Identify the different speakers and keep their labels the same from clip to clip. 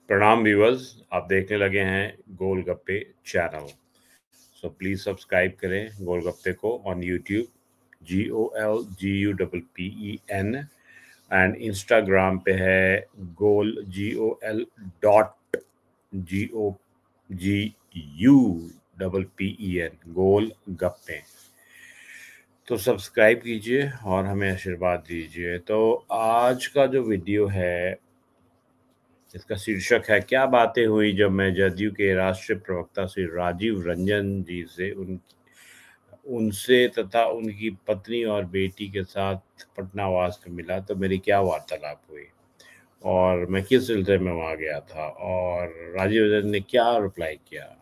Speaker 1: प्रणाम व्यूअर्स, आप देखने लगे हैं गोलगप्पे चैनल। सो प्लीज सब्सक्राइब करें गोलगप्पे को on YouTube GOLGUPPEN and Instagram पे है GOL.GOPPEN गोलगप्पे। तो सब्सक्राइब कीजिए और हमें आशीर्वाद दीजिए। तो आज का जो वीडियो है इसका शीर्षक है, क्या बातें हुई जब मैं जदयू के राष्ट्रीय प्रवक्ता श्री राजीव रंजन जी से उनसे तथा उनकी पत्नी और बेटी के साथ पटनावास में मिला तो मेरी क्या वार्तालाप हुई और मैं किस सिलसिले में वहाँ गया था और राजीव रंजन ने क्या रिप्लाई किया,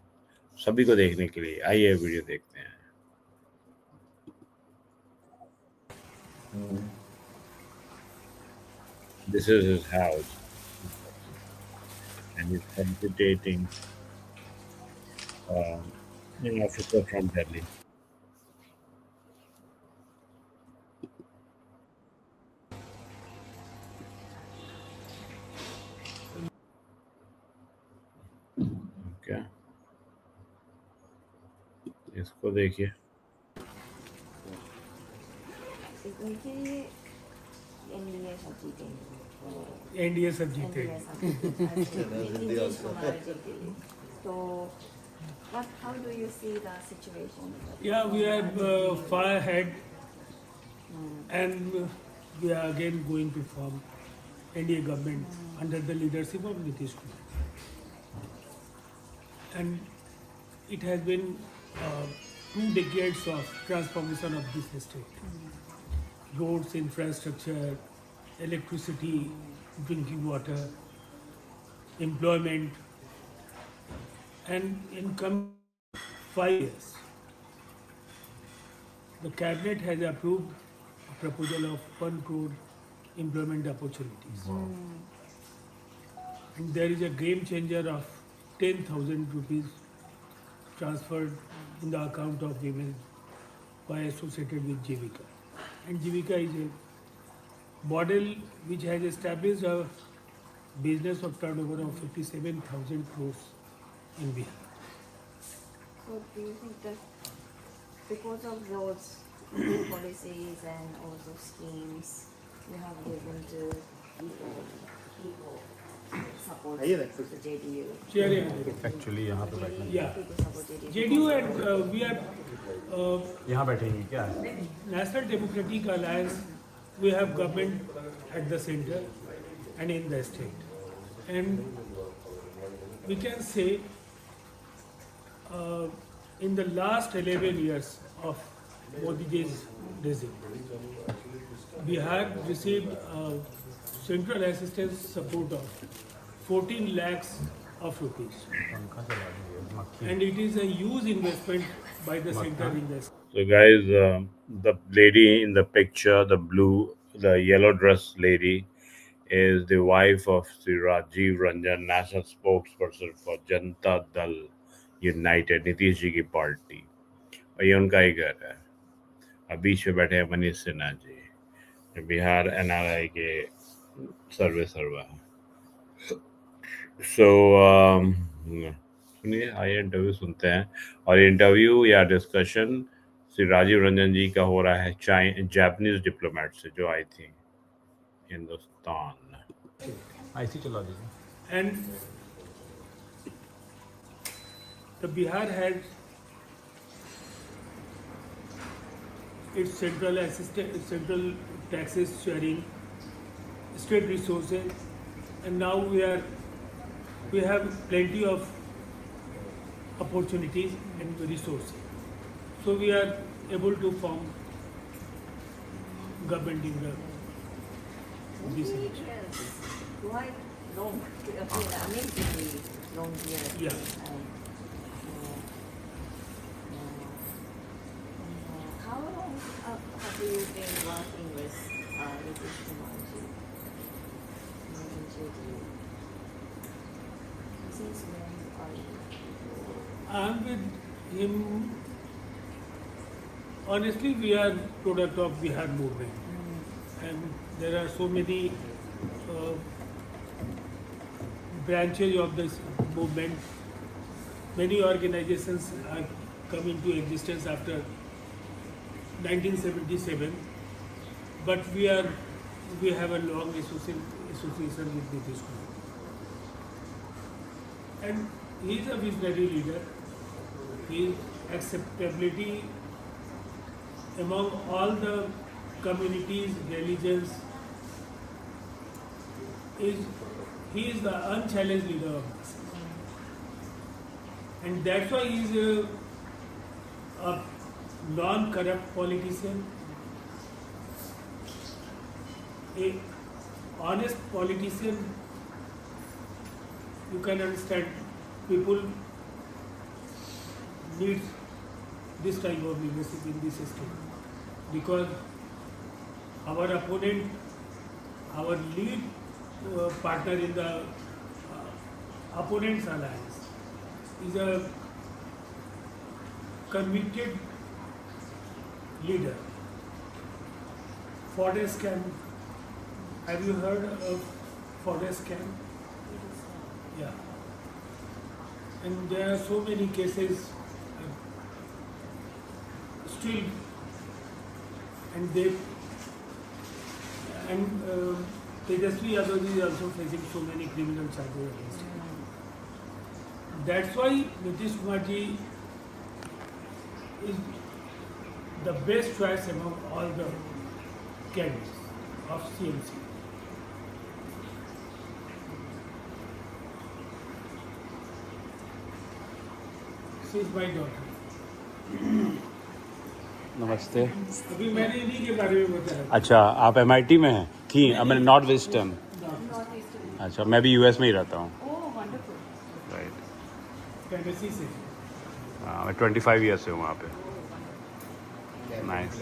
Speaker 1: सभी को देखने के लिए आइए वीडियो देखते हैं। This is his house and he's felicitating an officer from Delhi. क्या इसको देखिए।
Speaker 2: एनडीए सब जीते।
Speaker 3: So, how do you see the situation?
Speaker 2: Yeah, we are far ahead, and we are again going to form NDA government under the leadership of Nitish Kumar. And it has been 2 decades of transformation of this state. Roads, infrastructure, electricity, drinking water, employment, and in coming 5 years, the cabinet has approved a proposal of 1 crore employment opportunities. And there is a game changer of 10,000 rupees transferred in the account of women who are associated with Jivika. And Jivika is a model which has established a business of turnover of 57,000 crores in Bihar.
Speaker 3: So, do you think that because of those policies and all those schemes, you have given to people support the JDU?
Speaker 4: Actually यहाँ पे बैठे
Speaker 2: Yeah.
Speaker 3: People support JDU.
Speaker 2: JDU and we are
Speaker 4: यहाँ बैठेंगे क्या
Speaker 2: National Democratic Alliance. We have government at the center and in the state, and we can say in the last 11 years of Modi ji's regime, Bihar received central assistance support of 14 lakhs of rupees,
Speaker 4: पंखा चला दीजिए मक्खी
Speaker 2: and it is a huge investment by the center in the
Speaker 1: So guys, the lady in the picture, the yellow dress lady, is the wife of Sri Rajiv Ranjan, national spokesperson for Janata Dal United, Nitish ji की party, और ये उनका ही घर है। अब बीच में बैठे हैं मनीष सिन्हा जी, जो बिहार NRI के सर्वा है। सो सुनिए, आइए इंटरव्यू सुनते हैं। और इंटरव्यू या डिस्कशन श्री राजीव रंजन जी का हो रहा है जापानीज डिप्लोमेट से जो आई थी हिंदुस्तान।
Speaker 4: आईसी चला दीजिए
Speaker 2: and the Bihar has its central taxes sharing, state resources, and now we have plenty of opportunities and resources. So we are able to form government in this election.
Speaker 3: Yes, quite long, amazingly long year.
Speaker 2: Yeah.
Speaker 3: How long have you been working with Nitish Kumar ji? Since when are you?
Speaker 2: I'm with him. Honestly, we are product of Bihar movement, and there are so many branches of this movement. Many organizations have come into existence after 1977, but we have a long association with Nitish Kumar. And he is a visionary leader. His acceptability among all the communities, religions, he is the unchallenged leader of us. And that's why he is a non-corrupt politician, a honest politician. You can understand people need this type of leadership in this system, because our opponent, our lead partner in the opponent's alliance is a convicted leader. Forest Camp. Have you heard of Forest Camp? Yeah. And there are so many cases still, and Tejasvi Yadav is also facing so many criminal charges against him. That's why Nitish Kumar ji is the best choice among all the candidates of CMC. She is my daughter.
Speaker 1: नमस्ते।
Speaker 2: अभी मैंने इन्हीं के बारे में बताया।
Speaker 1: अच्छा, आप MIT में हैं? थी? मैं नॉर्थ वेस्टर्न।
Speaker 3: North Eastern.
Speaker 1: अच्छा, मैं भी US में ही रहता हूँ।
Speaker 3: Oh, wonderful.
Speaker 1: राइट।
Speaker 2: टेनेसी से।
Speaker 1: हाँ, मैं 25 ईयर से हूँ वहाँ पे। नाइस।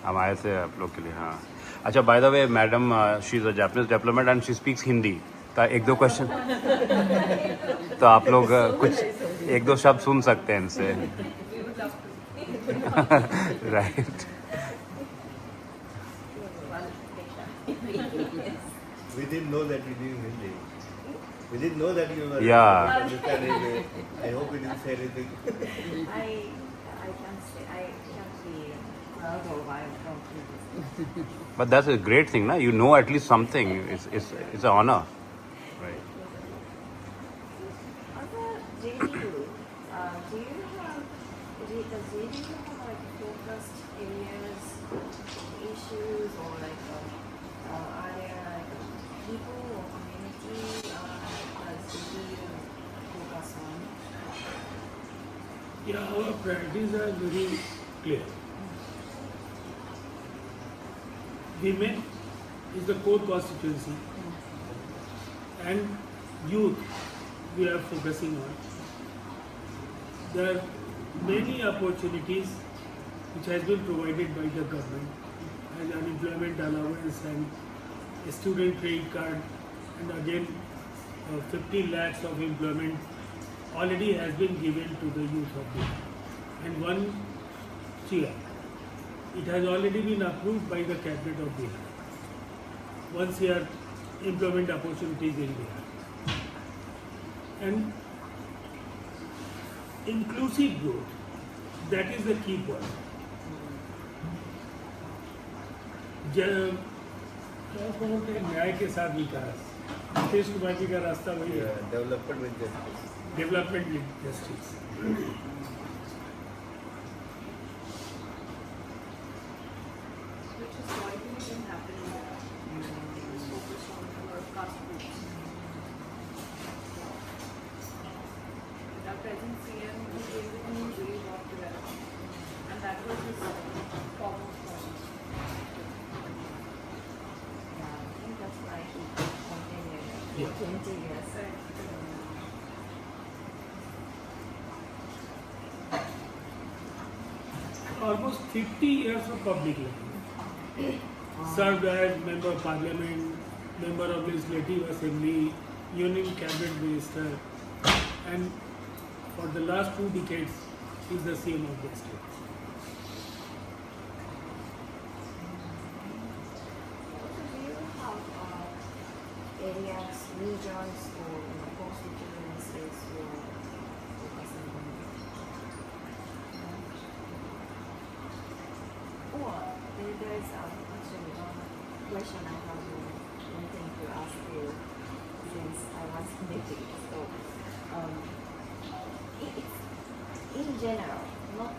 Speaker 1: हम आए थे आप लोग के लिए। हाँ। अच्छा, by the way madam, she is a Japanese diplomat and she speaks Hindi. तो एक दो क्वेश्चन तो आप लोग कुछ एक दो शब्द सुन सकते हैं इनसे। Right.
Speaker 5: We didn't know that you knew Hindi. We didn't know that you were.
Speaker 1: Yeah.
Speaker 5: I hope you didn't say anything.
Speaker 3: I can't be proud of I don't do this.
Speaker 1: But that's a great thing, na? You know at least something. It's an honor. Right.
Speaker 3: Other JDU, do you have, does JDU have like focused areas, issues, or like are there like people or community does JDU focus on?
Speaker 2: Yeah, our priorities are very clear. Women is the core constituency, and youth we are focusing on. There are many opportunities which has been provided by the government as unemployment allowance and a student credit card, and again 50 lakhs of employment already has been given to the youth of Bihar, and 1 CR. It has already been approved by the cabinet of Bihar. 1 CR employment opportunities in Bihar. And inclusive growth, that is the key point. क्या बोलते हैं, न्याय के साथ विकास, नीतीश कुमार जी का रास्ता वही है,
Speaker 5: Development with justice.
Speaker 2: Development with justice.
Speaker 3: Which is why it been happening focus on our caste groups. The present CM is able to really work together, and that was his foremost point. Yeah, I think that's why he continued
Speaker 2: Yeah.
Speaker 3: 20 years.
Speaker 2: Almost 50 years of public life. Served as Member of Parliament, Member of Legislative Assembly, Union Cabinet Minister, and for the last 2 decades is the CM of the state.
Speaker 3: So do you have areas regions or constituencies you are focusing on? Or there is actually one question I have wanting to ask you since I was thinking. So, it's in general, not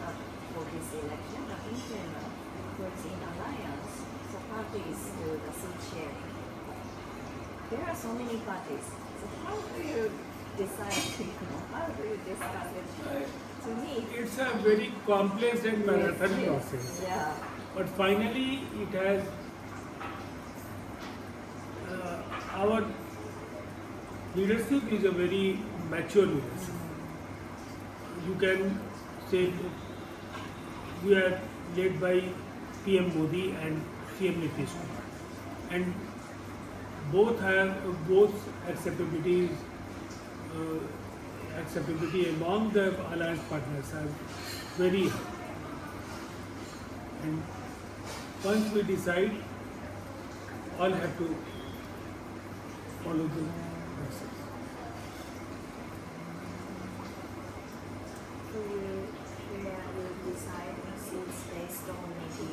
Speaker 3: for this election, but in general, because in alliance, so parties do the seat sharing. There are so many parties. So how do you decide? How do you discuss it? To me,
Speaker 2: It's a very complex and marathon
Speaker 3: yes,
Speaker 2: process.
Speaker 3: yeah.
Speaker 2: But finally, it has our leadership is a very mature leadership. You can say we are led by PM Modi and CM Nitish Kumar, and both acceptability among the alliance partners are very high. And once we decide, all have to follow the process.
Speaker 3: So you decide on seats based on maybe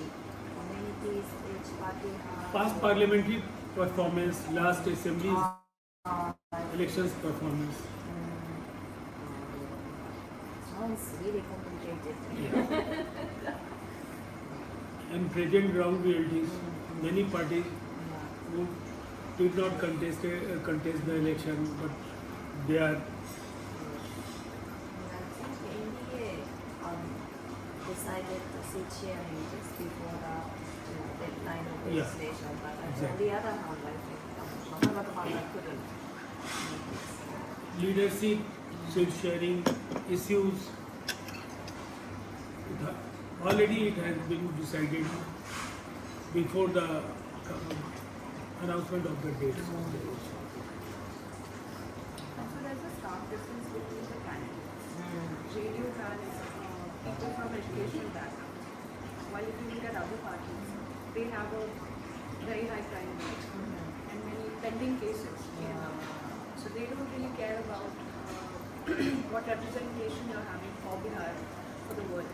Speaker 3: communities each party has.
Speaker 2: Past parliamentary performance, last assembly elections performance.
Speaker 3: Sounds really complicated.
Speaker 2: And present ground realities, many parties who did not contest the election, but they are
Speaker 3: I think NDA decided to seat sharing just before the deadline of
Speaker 2: Yeah,
Speaker 3: legislation, but
Speaker 2: exactly.
Speaker 3: on the other hand, I think Mahamad Bala couldn't make it.
Speaker 2: leadership, seat sharing issues. Already it has been decided before the announcement of the dates.
Speaker 6: So there's a stark difference between the candidates. JDU has people from educational backgrounds, while if you look at other parties, they have a very high crime rate and many pending cases. So they don't really care about what representation you're having for Bihar for the world.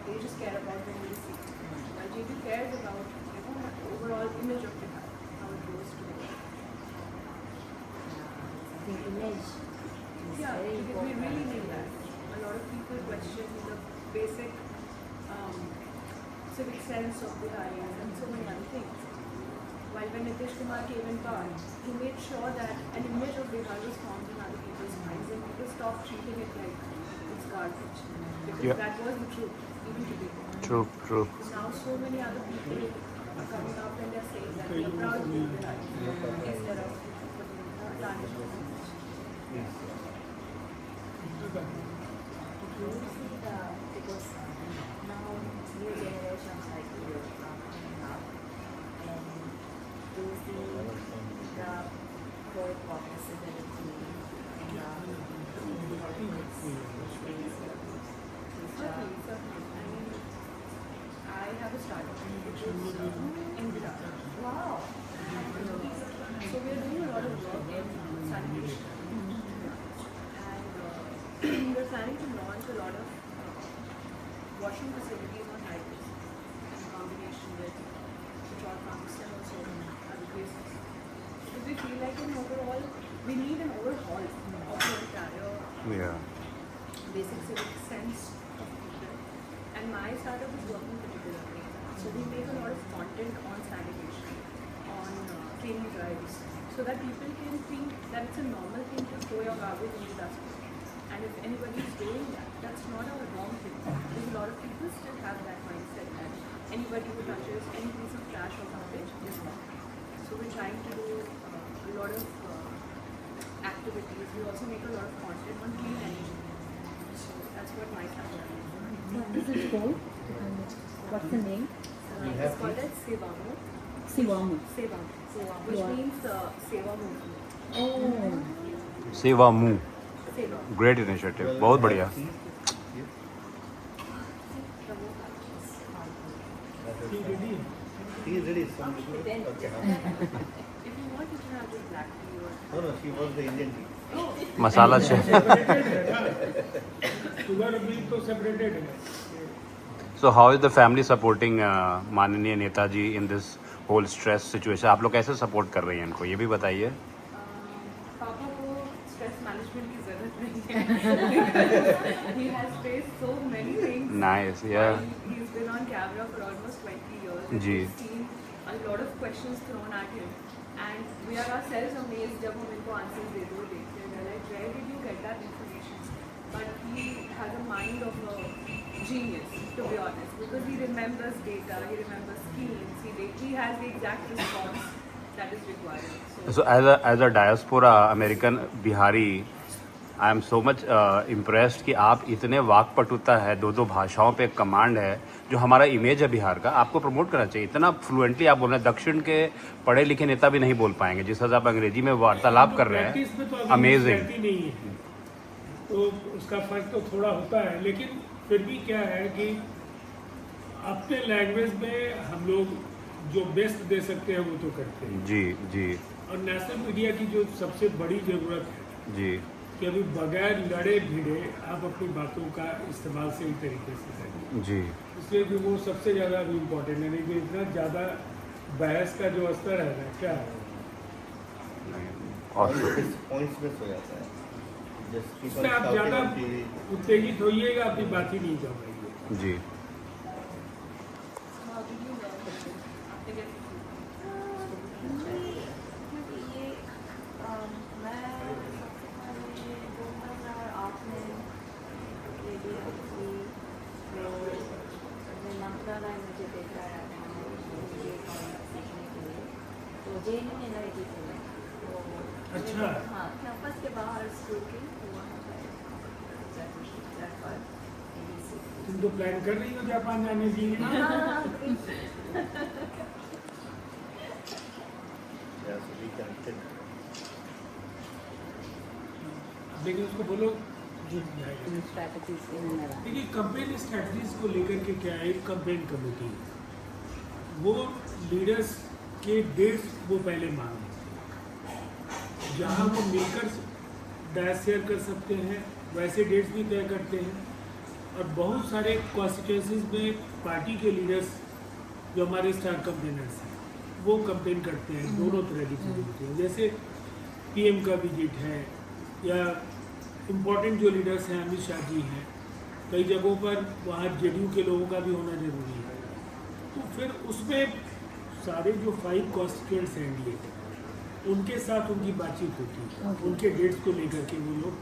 Speaker 6: They just care about the real seat. While JDU cares about the overall image of Bihar, how it goes to the world.
Speaker 3: I think image is
Speaker 6: Yeah,
Speaker 3: very
Speaker 6: because we
Speaker 3: important.
Speaker 6: really need that. A lot of people question the basic civic sense of Biharis and so many other things. While when Nitish Kumar came in power, he made sure that an image of Bihar was formed in other people's minds and people stopped treating it like it's garbage. Because that was the truth, even today.
Speaker 4: True, true.
Speaker 6: Now so many other people are coming up and they're saying that we are proud to be Bihari instead of putting tarnish.
Speaker 3: Do you see because now new generations like you are coming up, and do you see the core possibility in the politics space?
Speaker 6: Certainly. I mean, I have a startup which is in Bihar.
Speaker 3: Wow!
Speaker 6: So we are doing a lot of work in sanitation. And we're planning to launch a lot of washing facilities on highways in combination with petrol pumps and also other places. Because we feel like we need an overhaul of the entire
Speaker 4: Yeah.
Speaker 6: basic civic sense of people. And my startup is working particularly. So we make a lot of content on sanitation, on cleaning drives, so that people can think that it's a normal thing to throw your garbage in the dustbin. And if anybody is doing that, that's not a wrong thing. Because a lot of people still have that mindset that anybody who touches any piece of trash or garbage is wrong. So we're trying to do a lot of activities. We also make a lot of content on clean energy. So that's what my startup is.
Speaker 7: What is it called? What's the name?
Speaker 6: It's called as Sevamu.
Speaker 7: Siwamu.
Speaker 6: Sevamu, which
Speaker 7: Wow.
Speaker 6: means Seva movement.
Speaker 7: Oh.
Speaker 4: सेवा मुंह
Speaker 6: Seva.
Speaker 4: Great initiative बहुत बढ़िया
Speaker 5: He is ready.
Speaker 3: Then
Speaker 5: Okay.
Speaker 6: If you want, you can have this black tea or.
Speaker 5: No, she was the Indian tea.
Speaker 4: मसाला चाय.
Speaker 2: Sugar milk तो separated है.
Speaker 4: So how is the family supporting माननीय Netaji in this whole stress situation? आप लोग कैसे support कर रही हैं इनको, ये भी बताइए.
Speaker 6: पापा को stress management की जरूरत नहीं है. He has faced so many things.
Speaker 4: Nice, yeah.
Speaker 6: He's been on camera for almost 20 years.
Speaker 4: Ji.
Speaker 6: We've seen a lot of questions thrown at him, and we are ourselves amazed जब हम इनको answers देते हैं. We're like, where did you get that information? But he has a mind of a genius, to be honest, because he remembers data, he remembers schemes, he has the exact response that is required.
Speaker 4: So as a diaspora American Bihari, I am so much impressed कि आप इतने वाकपटुता है, दो भाषाओं पे command है, जो हमारा इमेज है बिहार का, आपको प्रमोट करना चाहिए. इतना फ्लुएंटली आप बोल रहे हैं, दक्षिण के पढ़े लिखे नेता भी नहीं बोल पाएंगे जिस तरह आप अंग्रेजी में वार्तालाप कर रहे हैं. अमेजिंग.
Speaker 2: तो उसका फर्क तो थोड़ा होता है, लेकिन फिर भी क्या है कि अपने लैंग्वेज में हम लोग जो बेस्ट दे सकते हैं वो तो करते हैं.
Speaker 4: जी जी.
Speaker 2: और नेशनल मीडिया की जो सबसे बड़ी ज़रूरत है
Speaker 4: जी
Speaker 2: कि अभी बगैर लड़े भिड़े आप अपनी बातों का इस्तेमाल सही तरीके से करें.
Speaker 4: जी.
Speaker 2: इसलिए कि वो सबसे ज़्यादा अभी इम्पोर्टेंट है. नहीं कि इतना ज़्यादा बहस का जो स्तर है ना, क्या है
Speaker 4: और
Speaker 5: पॉइंट्स मिस हो जाता है.
Speaker 2: उससे आप ज़्यादा उत्तेजित होइएगा, आपकी बात ही नहीं कर पाएंगे.
Speaker 4: जी.
Speaker 2: अच्छा.
Speaker 3: हाँ, कैंपस के बाहर स्कूल के
Speaker 2: तुम तो प्लान कर रही हो जापान जाने के लिए. लेकिन उसको बोलो देखिए, कंपेन स्ट्रैटेजीज को लेकर के क्या है, एक कंपेन कमेटी वो लीडर्स के डेट्स वो पहले मांगे, जहाँ वो मिलकर डायस शेयर कर सकते हैं वैसे डेट्स भी तय करते हैं. और बहुत सारे कॉन्स्टिट्यूंसीज में पार्टी के लीडर्स जो हमारे स्टार कंपेनर्स हैं वो कंपेन करते हैं. दोनों तरह की चीज़ें होती हैं, जैसे पीएम का विजिट है या इम्पोर्टेंट जो लीडर्स हैं, अमित शाह जी हैं, कई जगहों पर वहाँ जेडीयू के लोगों का भी होना जरूरी है. तो फिर उसमें सारे जो 5 कॉन्स्टिट्यूएंट्स हैं एनडीए के, उनके साथ उनकी बातचीत होती है, उनके डेट्स को लेकर के वो लोग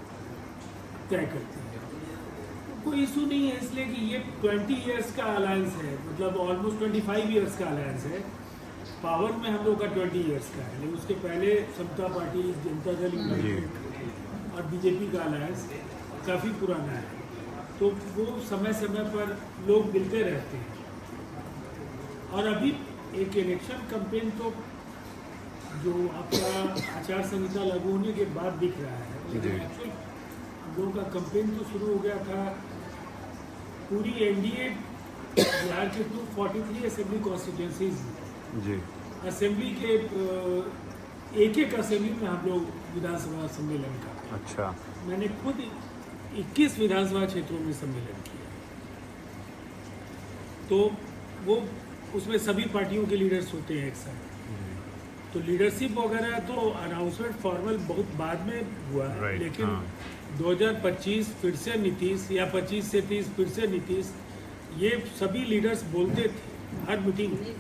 Speaker 2: तय करते हैं. कोई इशू नहीं है, इसलिए कि ये 20 इयर्स का अलायंस है, मतलब ऑलमोस्ट 25 इयर्स का अलायंस है. पावर में हम लोग का 20 इयर्स का है, लेकिन उसके पहले समता पार्टी, जनता दल यूनाइटेड और बीजेपी का अलायंस काफ़ी पुराना है. तो वो समय समय पर लोग मिलते रहते हैं. और अभी एक इलेक्शन कैंपेन तो जो आपका आचार संहिता लागू होने के बाद दिख रहा है, एक्चुअल हम लोगों का कैंपेन तो शुरू हो गया था पूरी एनडीए बिहार के 243 असेंबली कॉन्स्टिट्यूंसीज में.
Speaker 4: जी.
Speaker 2: असेंबली के एक असेंबली में हम लोग विधानसभा सम्मेलन का.
Speaker 4: अच्छा.
Speaker 2: मैंने खुद 21 विधानसभा क्षेत्रों में सम्मेलन किया. तो वो उसमें सभी पार्टियों के लीडर्स होते हैं एक साथ. तो लीडरशिप वगैरह तो अनाउंसमेंट फॉर्मल बहुत बाद में हुआ है, लेकिन 2025 फिर से नीतीश या 25 से 30 फिर से नीतीश, ये सभी लीडर्स बोलते थे हर मीटिंग में.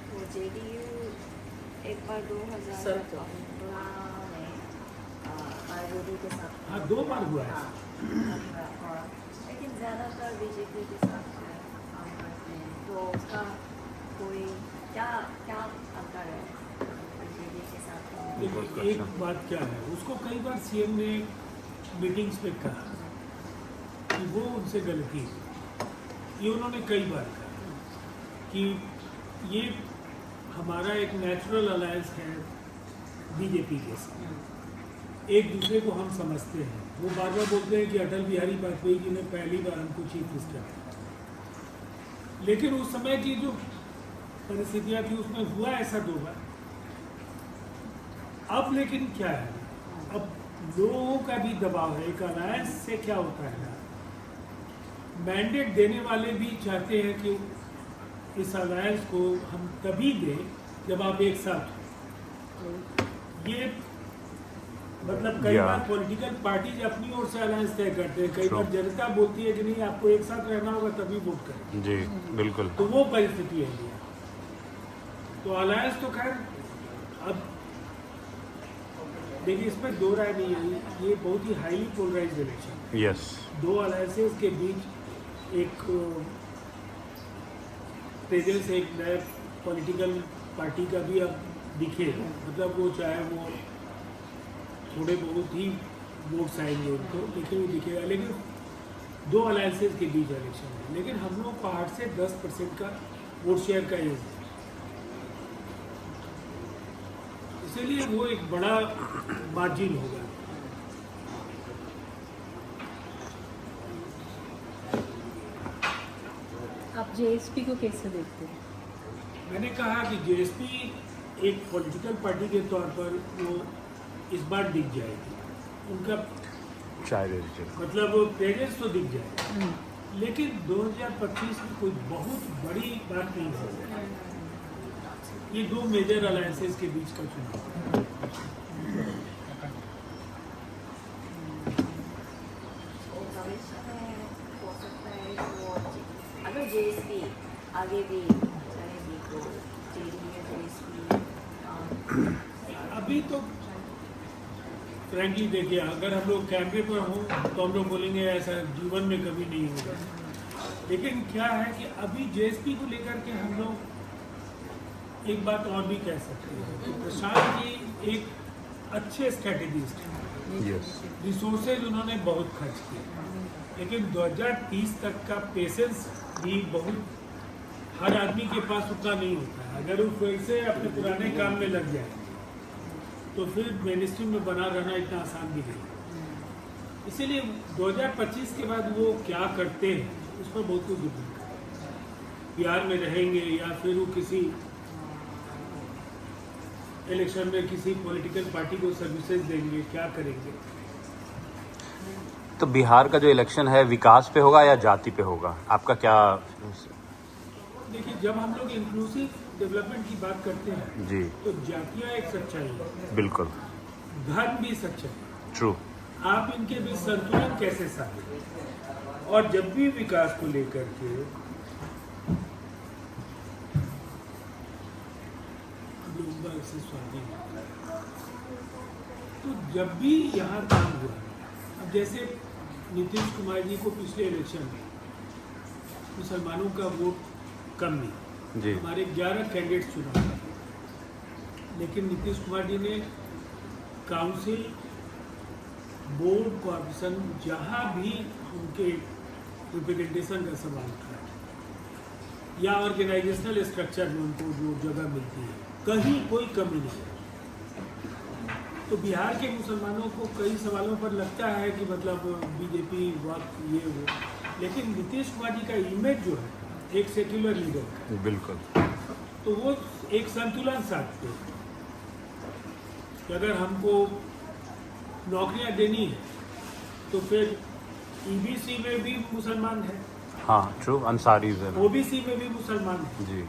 Speaker 3: वो जेडीयू एक बार 2014 में आरजेडी के साथ.
Speaker 2: हाँ, 2 बार हुआ है.
Speaker 3: लेकिन ज़्यादातर बीजेपी के साथ काम करते हैं. तो उसका कोई क्या अंतर है बीजेपी के साथ?
Speaker 2: देखो, एक बात क्या है, उसको कई बार सीएम ने मीटिंग्स में कहा कि वो उनसे गलती है. ये उन्होंने कई बार कहा कि ये हमारा एक नेचुरल अलायंस है बीजेपी के साथ, एक दूसरे को हम समझते हैं. वो बार बार बोलते हैं कि अटल बिहारी वाजपेयी जी ने पहली बार हमको चीफ मिनिस्टर लेकिन उस समय की जो परिस्थितियाँ थी उसमें हुआ ऐसा 2 बार। अब लेकिन क्या है, अब लोगों का भी दबाव है। एक अलायंस से क्या होता है, मैंडेट देने वाले भी चाहते हैं कि इस अलायंस को हम तभी दें जब आप एक साथ हो। ये मतलब कई बार पॉलिटिकल पार्टीज अपनी ओर से अलायंस तय करते हैं, कई बार जनता बोलती है कि नहीं आपको एक साथ रहना होगा तभी वोट करें।
Speaker 4: जी बिल्कुल।
Speaker 2: तो वो परिस्थिति है। तो अलायंस तो खैर अब देखिए इसमें 2 राय नहीं है, ये बहुत ही highly polarized election.
Speaker 4: Yes.
Speaker 2: 2 alliances के बीच एक प्रेजेंस एक नए पॉलिटिकल पार्टी का भी अब दिखे, मतलब वो चाहे वो थोड़े बहुत ही वोट्स आएंगे उनको, लेकिन वो दिखेगा। लेकिन 2 अलायंसेस के बीच इलेक्शन है, लेकिन हम लोग पहाड़ से 10% का वोट शेयर का एज है, इसीलिए वो एक बड़ा मार्जिन होगा।
Speaker 7: आप जेएसपी को कैसे देखते हैं?
Speaker 2: मैंने कहा कि जेएसपी एक पॉलिटिकल पार्टी के तौर पर वो इस बार दिख जाएगी, उनका मतलब प्रेजेंस तो दिख जाएगा, लेकिन 2025 में कोई बहुत बड़ी बात नहीं होगी। ये 2 मेजर अलायंसेस के बीच का चुनाव है।
Speaker 3: भविष्य में हो सकता है वो अगर जेएसपी आगे भी चलेगी तो जेएसपी
Speaker 2: अभी तो फ्रैंकली देखिए, अगर हम लोग कैमरे पर हों तो हम लोग बोलेंगे ऐसा जीवन में कभी नहीं होगा। लेकिन क्या है कि अभी जेएसपी को लेकर के हम लोग एक बात और भी कह सकते हैं कि प्रशांत जी एक अच्छे स्ट्रेटेजिस्ट हैं। रिसोर्सेज उन्होंने बहुत खर्च किए, लेकिन 2030 तक का पेशेंस भी बहुत हर आदमी के पास उतना नहीं होता है। अगर वो फिर से अपने पुराने काम में लग जाए तो फिर मिनिस्ट्री में बना रहना इतना आसान भी नहीं। इसीलिए 2025 के बाद वो क्या करते हैं उस पर बहुत कुछ डिपेंड करता है। बिहार में रहेंगे या फिर वो किसी इलेक्शन में किसी पॉलिटिकल पार्टी को सर्विसेज देंगे, क्या करेंगे।
Speaker 4: तो बिहार का जो इलेक्शन है विकास पे होगा या जाति पे होगा, आपका क्या?
Speaker 2: देखिए, जब हम लोग इंक्लूसिव डेवलपमेंट की बात करते हैं
Speaker 4: जी,
Speaker 2: तो जातियाँ एक सच्चाई है,
Speaker 4: बिल्कुल,
Speaker 2: धर्म भी सच्चाई है।
Speaker 4: ट्रू।
Speaker 2: आप इनके बीच संतुलन कैसे साधें? और जब भी विकास को लेकर के ब्लूमबर्ग से स्वाधीन, तो जब भी यहाँ काम हुआ, अब जैसे नीतीश कुमार जी को पिछले इलेक्शन में मुसलमानों का वोट कम नहीं
Speaker 4: जी,
Speaker 2: हमारे 11 कैंडिडेट चुनाव में, लेकिन नीतीश कुमार जी ने काउंसिल, बोर्ड, कॉर्पोरेशन जहाँ भी उनके रिप्रेजेंटेशन का सवाल उठाया या ऑर्गेनाइजेशनल स्ट्रक्चर में उनको जो जगह मिलती है कहीं कोई कमी नहीं है। तो बिहार के मुसलमानों को कई सवालों पर लगता है कि मतलब बीजेपी वक्त ये वो, लेकिन नीतीश कुमार जी का इमेज जो है एक सेक्युलर लीडर का,
Speaker 4: बिल्कुल,
Speaker 2: तो वो एक संतुलन साधते हैं कि अगर हमको नौकरियां देनी है तो फिर ईबीसी में भी मुसलमान है,
Speaker 4: हाँ ट्रू, अंसारीज है,
Speaker 2: ओबीसी में भी मुसलमान है
Speaker 4: जी,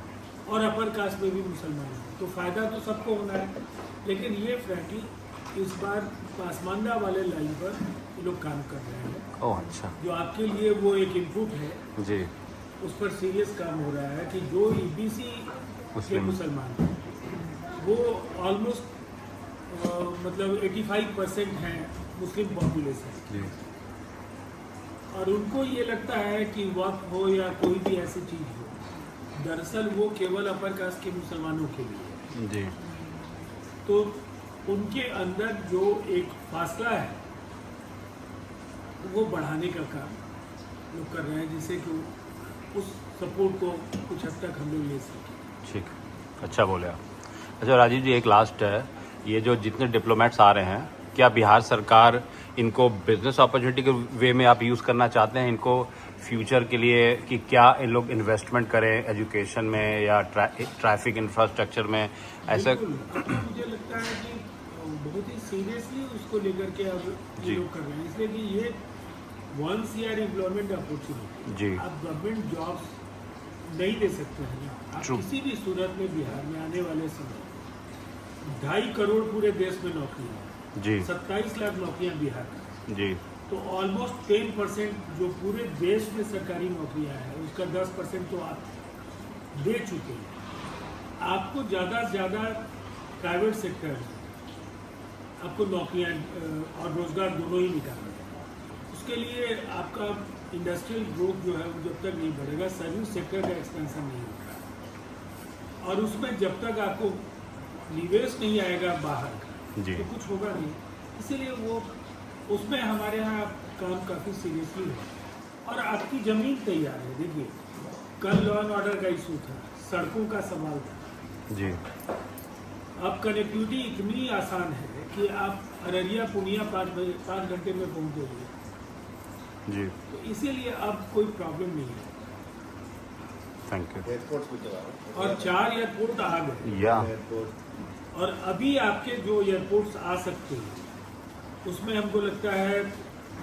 Speaker 2: और अपर कास्ट में भी मुसलमान है, तो फायदा तो सबको होना है। लेकिन ये फ्रैंकली इस बार पासमानदा वाले लाइन पर ये लोग काम कर रहे हैं।
Speaker 4: ओह अच्छा,
Speaker 2: जो आपके लिए वो एक इनपुट है
Speaker 4: जी,
Speaker 2: उस पर सीरियस काम हो रहा है कि जो ईबीसी के मुसलमान हैं वो ऑलमोस्ट मतलब 85% हैं मुस्लिम पॉपुलेशन
Speaker 4: जी,
Speaker 2: और उनको ये लगता है कि वक्फ हो या कोई भी ऐसी चीज़ हो, दरअसल वो केवल अपर कास्ट के मुसलमानों के लिए है।
Speaker 4: जी,
Speaker 2: तो उनके अंदर जो एक फासला है वो बढ़ाने का काम लोग कर रहे हैं, जिससे कि उस सपोर्ट को कुछ हद तक हम लोग ले सकें।
Speaker 4: ठीक, अच्छा बोले आप। अच्छा राजीव जी, एक लास्ट है, ये जो जितने डिप्लोमेट्स आ रहे हैं, क्या बिहार सरकार इनको बिजनेस अपॉर्चुनिटी के वे में आप यूज़ करना चाहते हैं, इनको फ्यूचर के लिए कि क्या ये लोग इन्वेस्टमेंट करें एजुकेशन में या ट्रैफिक इंफ्रास्ट्रक्चर में ऐसा?
Speaker 2: बिल्कुल। अभी मुझे लगता है कि बहुत ही सीरियसली उसको लेकर के अब ये लोग कर रहे हैं, इसलिए कि ये वंस ईयर एम्प्लॉयमेंट अपॉर्चुनिटी
Speaker 4: जी।
Speaker 2: आप गवर्नमेंट जॉब्स नहीं दे सकते हैं ना। आप
Speaker 4: True.
Speaker 2: किसी भी सूरत में बिहार में आने वाले समय 2.5 करोड़ पूरे देश में नौकरियां,
Speaker 4: जी
Speaker 2: 27 लाख नौकरियां बिहार में,
Speaker 4: जी
Speaker 2: तो ऑलमोस्ट 10% जो पूरे देश में सरकारी नौकरियां हैं उसका 10% तो आप दे चुके हैं। आपको ज़्यादा से ज़्यादा प्राइवेट सेक्टर में आपको नौकरियां और रोजगार दोनों ही निकालना है। उसके लिए आपका इंडस्ट्रियल ग्रोथ जो है वो जब तक नहीं बढ़ेगा, सर्विस सेक्टर का एक्सपेंशन नहीं होगा, और उसमें जब तक आपको निवेश नहीं आएगा बाहर का
Speaker 4: जी।
Speaker 2: तो कुछ होगा नहीं। इसीलिए वो उसमें हमारे यहाँ काम काफ़ी सीरियसली है और आपकी ज़मीन तैयार है। देखिए कल लॉ एंड ऑर्डर का इशू था, सड़कों का सवाल था
Speaker 4: जी
Speaker 2: अब कनेक्टिविटी इतनी आसान है कि आप अररिया पूर्णिया 5 घंटे में पहुँच जाइए,
Speaker 4: जी
Speaker 2: तो इसीलिए अब कोई प्रॉब्लम नहीं है।
Speaker 4: Thank you.
Speaker 5: एयरपोर्ट भी चला
Speaker 2: और 4 एयरपोर्ट आ गए,
Speaker 4: या
Speaker 5: एयरपोर्ट
Speaker 2: और अभी आपके जो एयरपोर्ट्स आ सकते हैं उसमें हमको लगता है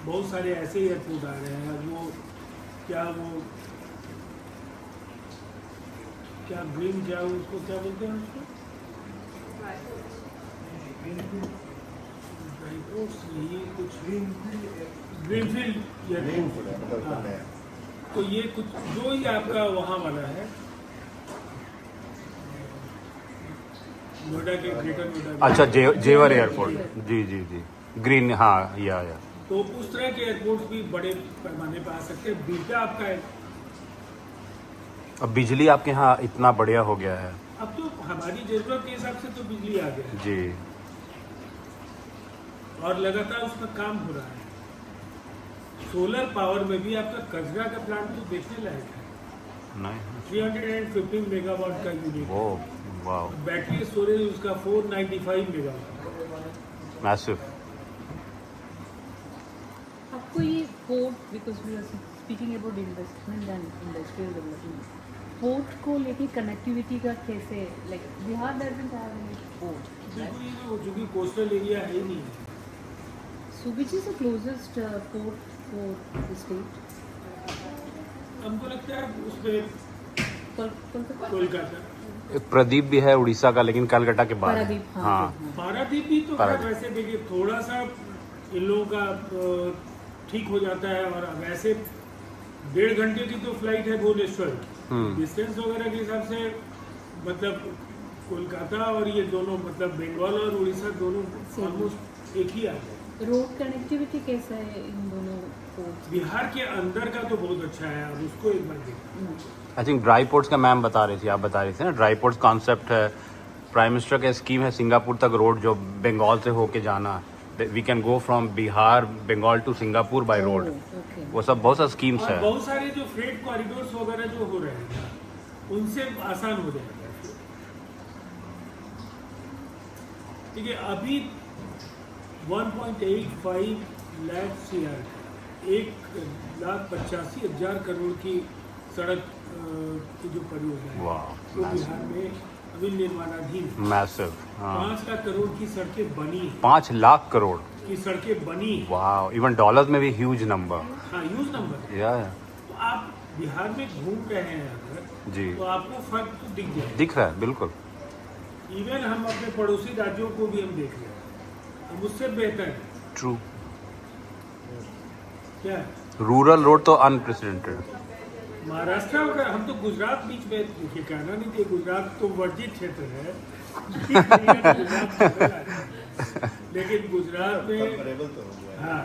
Speaker 2: बहुत सारे ऐसे एयरपोर्ट आ रहे हैं। वो क्या ग्रीन, क्या उसको क्या बोलते हैं उसको, एयरपोर्ट्स नहीं, कुछ ग्रीनफील्ड एयरपोर्ट। हाँ, तो ये कुछ जो ही आपका वहाँ वाला है नोएडा के, ग्रेटर नोएडा।
Speaker 4: अच्छा जेवर एयरपोर्ट, जी जी जी ग्रीन, हाँ या
Speaker 2: तो उस तरह के एयरपोर्ट्स भी बड़े पैमाने पर आ सकते हैं। बीटा आपका है,
Speaker 4: अब बिजली आपके यहाँ इतना बढ़िया हो गया है
Speaker 2: अब तो हमारी जरूरत के हिसाब से तो बिजली आ गया है
Speaker 4: जी।
Speaker 2: और लगातार उसमें काम हो रहा है। सोलर पावर में भी आपका कचरा का प्लांट तो देखने लायक है।
Speaker 4: नहीं
Speaker 2: 315 मेगावाट का यूनिट,
Speaker 4: वो वाह
Speaker 2: बैटरी स्टोरेज उसका 495 मेगावाट।
Speaker 4: मैसिव।
Speaker 7: आपको ये port, because we are speaking about investment and industrial development, port को लेके कनेक्टिविटी का कैसे, like Bihar doesn't have any port,
Speaker 2: बिल्कुल ही नहीं, चूँकि कोस्टल एरिया है ही नहीं है।
Speaker 7: So which is the closest port for the state?
Speaker 2: हमको लगता है उसमें
Speaker 7: कोलकाता,
Speaker 2: कोलकाता,
Speaker 4: प्रदीप भी है उड़ीसा का, लेकिन कलकत्ता के बाद है।
Speaker 7: पारादीप, हाँ,
Speaker 4: हाँ
Speaker 7: हाँ।
Speaker 2: पारादीप भी तो
Speaker 4: पारादीप।
Speaker 2: वैसे देखिए थोड़ा सा इन लोगों का ठीक हो जाता है, और वैसे 1.5 घंटे की तो फ्लाइट है भुवनेश्वर, डिस्टेंस वगैरह के हिसाब से मतलब कोलकाता और ये दोनों मतलब बंगाल और उड़ीसा दोनों ऑलमोस्ट एक ही आ गए।
Speaker 7: रोड कनेक्टिविटी कैसा है इन दोनों पोर्ट्स?
Speaker 2: बिहार के अंदर का तो बहुत अच्छा है, अब उसको एक बार देखना।
Speaker 4: आई थिंक ड्राई पोर्ट्स का मैम बता रही थी, आप बता रही थी ना, ड्राई पोर्ट्स कॉन्सेप्ट है, प्राइम मिनिस्टर का स्कीम है सिंगापुर तक रोड, जो बंगाल से होके जाना, we can go from Bihar Bengal to Singapore by road.
Speaker 7: Okay,
Speaker 4: वो सब बहुत सा स्कीम्स
Speaker 2: और
Speaker 4: है।
Speaker 2: बहुत सारे जो फ्रेट कॉरिडोर्स वगैरह जो हो रहे हैं उनसे आसान हो जाएगा। ठीक है, अभी 1.85 लाख CR 1,85,000 करोड़ की सड़क की जो परियोजना है
Speaker 4: वाह,
Speaker 2: वो बिहार में अभी निर्माणाधीन है।
Speaker 4: मैसिव। हाँ
Speaker 2: 5 लाख करोड़ की सड़कें बनी हैं,
Speaker 4: 5 लाख करोड़,
Speaker 2: की सड़कें बनी हैं।
Speaker 4: वाह, इवन डॉलर्स में भी ह्यूज नंबर।
Speaker 2: हाँ, यूज नंबर।
Speaker 4: या
Speaker 2: तो आप बिहार में घूम रहे हैं अगर,
Speaker 4: जी
Speaker 2: तो आपको फर्क तो दिख जाएगा।
Speaker 4: दिख रहा है बिल्कुल।
Speaker 2: इवन हम अपने पड़ोसी राज्यों को भी हम देख रहे हैं, हम उससे बेहतर है
Speaker 4: ट्रू।
Speaker 2: क्या।
Speaker 4: रूरल रोड तो अनप्रेसिडेंटेड।
Speaker 2: महाराष्ट्र और हम तो गुजरात बीच में, देखिए कहना नहीं चाहिए गुजरात तो वर्जित क्षेत्र है लेकिन गुजरात में
Speaker 5: कंफर्टेबल तो हो गया।
Speaker 2: हाँ,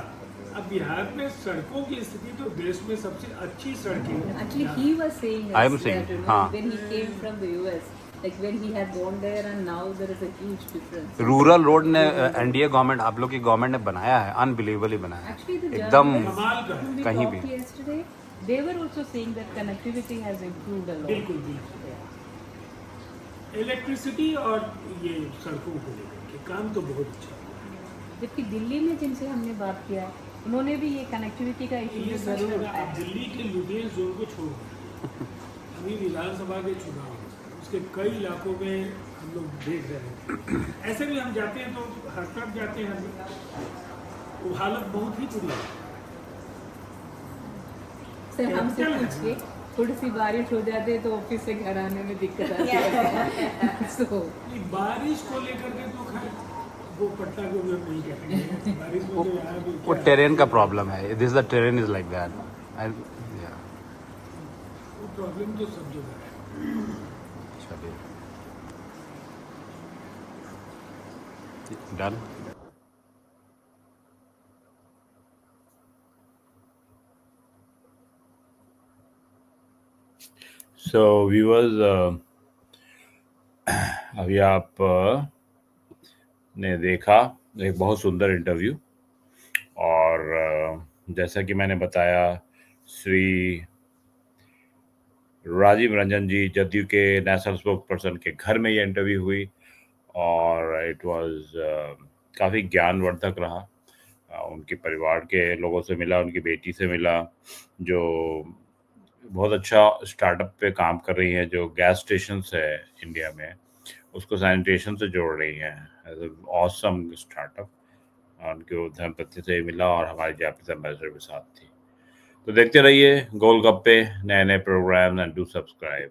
Speaker 2: अब बिहार में सड़कों की स्थिति तो देश में सबसे अच्छी सड़कें हैं।
Speaker 7: actually he was saying
Speaker 4: I am
Speaker 7: us
Speaker 4: saying,
Speaker 7: that, you know,
Speaker 4: हाँ.
Speaker 7: when he came from the US, like when he had gone there and now there is a huge difference.
Speaker 4: Rural road ने NDA government, आप लोग की government ने बनाया है, unbelievably बनाया है
Speaker 7: Actually, the
Speaker 4: एकदम।
Speaker 7: journalists
Speaker 2: कमाल का है।
Speaker 7: whom we
Speaker 4: कहीं
Speaker 7: talked
Speaker 4: भी।
Speaker 7: yesterday, they were also saying that connectivity has improved a lot.
Speaker 2: बिल्कुल बिल्कुल, इलेक्ट्रिसिटी और ये सड़कों को लेकर के काम तो बहुत अच्छा है।
Speaker 7: जबकि दिल्ली में जिनसे हमने बात किया, उन्होंने भी ये कनेक्टिविटी का
Speaker 2: ये
Speaker 7: इशू
Speaker 2: सच
Speaker 7: जरूर
Speaker 2: है,
Speaker 7: उठाया।
Speaker 2: अब दिल्ली के लुटियंस जोन को छोड़ो, अभी विधानसभा के चुनाव हैं, उसके कई इलाकों में हम लोग देख रहे हैं। ऐसे भी हम जाते हैं तो हर तरफ जाते हैं, वो हालत बहुत ही बुरी है।
Speaker 7: सर हमसे
Speaker 2: Capital है।
Speaker 7: पूछिए, थोड़ी सी बारिश हो जाती है तो ऑफिस से घर आने में दिक्कत आती है। सो
Speaker 2: ये बारिश को लेकर के तो खैर वो पट्टा को भी हम नहीं कहेंगे, बारिश में तो यहाँ भी
Speaker 4: वो
Speaker 2: क्या-
Speaker 4: टेरेन का प्रॉब्लम है, this the terrain is like that.
Speaker 2: वो प्रॉब्लम तो सब जगह है।
Speaker 4: डन।
Speaker 1: सो व्यूअर्स, अभी आप ने देखा एक बहुत सुंदर इंटरव्यू, और जैसा कि मैंने बताया, श्री राजीव रंजन जी, जदयू के नेशनल स्पोक्स पर्सन के घर में ये इंटरव्यू हुई, और इट वाज काफ़ी ज्ञानवर्धक रहा। उनके परिवार के लोगों से मिला, उनकी बेटी से मिला, जो बहुत अच्छा स्टार्टअप पे काम कर रही है, जो गैस स्टेशंस है इंडिया में उसको सैनिटेशन से जोड़ रही हैं। Awesome startup. उनके धर्मपत्नी से मिला, और हमारी जापानीज एम्बेसडर भी साथ थी। तो देखते रहिए गोलगप्पे, नए नए प्रोग्राम, एंड डू सब्सक्राइब।